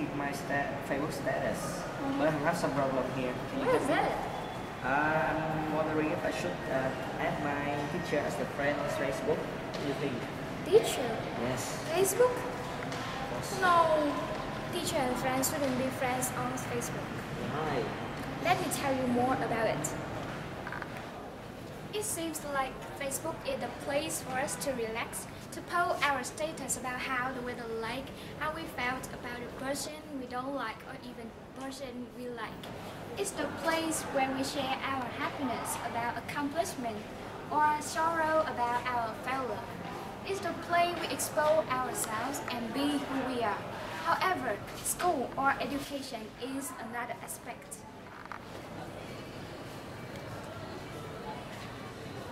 keep my Facebook status, but I have some problem here. Can you What is help me? it? I'm wondering if I should add my teacher as a friend on Facebook. What do you think? Teacher? Yes. Facebook? Of course. No. Teacher and friends shouldn't be friends on Facebook. Why? Let me tell you more about it. It seems like Facebook is the place for us to relax, to post our status about how the weather like, how we felt about a person we don't like or even person we like. It's the place where we share our happiness about accomplishment or sorrow about our failure. It's the place we expose ourselves and be who we are. However, school or education is another aspect.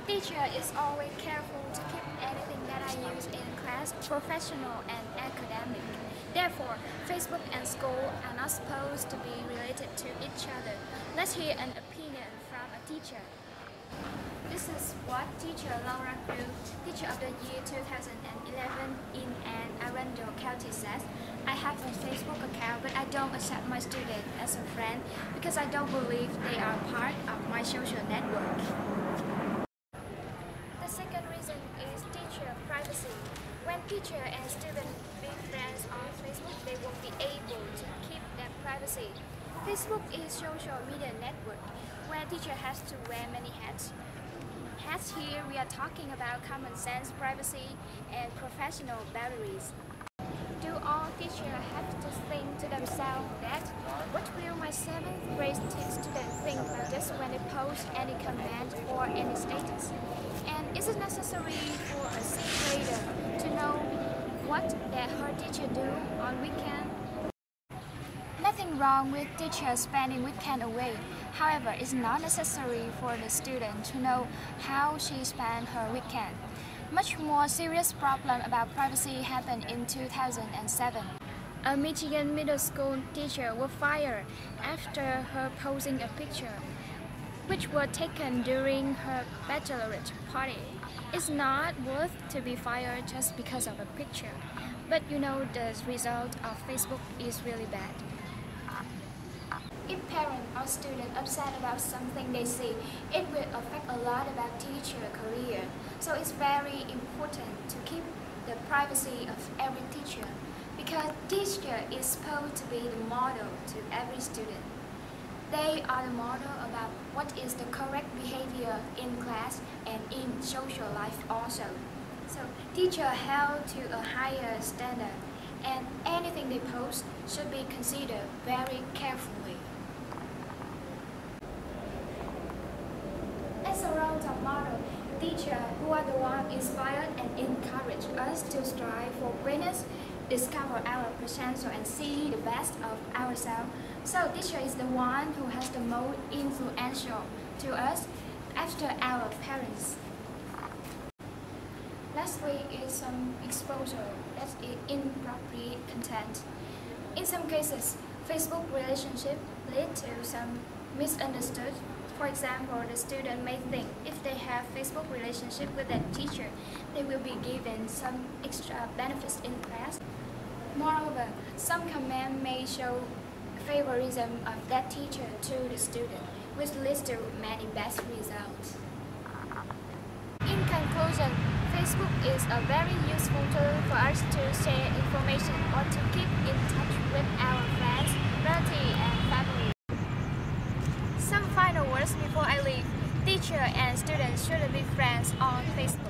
Teacher is always careful to keep anything that I use in class professional and academic. Therefore, Facebook and school are not supposed to be related to each other. Let's hear an opinion from a teacher. This is what teacher Laura Crew, teacher of the year 2011 in Anne Arundel County says. I have a Facebook account, but I don't accept my students as a friend because I don't believe they are part of my social network. The second reason is teacher privacy. When teacher and student be friends on Facebook, they will be able to keep their privacy. Facebook is social media network where teacher has to wear many hats. Hats here we are talking about common sense, privacy, and professional boundaries. Do all teachers have to think to themselves that what will my 7th grade student think about this when they post any comment or any status? And is it necessary for a 6th grader to know what that her teacher do on weekend? Nothing wrong with teachers spending weekend away. However, it's not necessary for the student to know how she spent her weekend. Much more serious problem about privacy happened in 2007. A Michigan middle school teacher was fired after her posting a picture, which was taken during her bachelorette party. It's not worth to be fired just because of a picture, but you know the result of Facebook is really bad. If parents or students upset about something they see, it will affect a lot about teacher career. So it's very important to keep the privacy of every teacher because teacher is supposed to be the model to every student. They are the model about what is the correct behavior in class and in social life also. So teacher held to a higher standard and anything they post should be considered very carefully. As a role model, teachers who are the one inspired and encourage us to strive for greatness, discover our potential and see the best of ourselves. So teacher is the one who has the most influential to us after our parents. Lastly is some exposure, that's inappropriate content. In some cases, Facebook relationship lead to some misunderstood. For example, the student may think if they have Facebook relationship with that teacher, they will be given some extra benefits in class. Moreover, some comment may show favoritism of that teacher to the student, which leads to many bad results. In conclusion, Facebook is a very useful tool for us to share information or to keep in touch with our friends, relatives, and family. Some final words before I leave. Teacher and students shouldn't be friends on Facebook.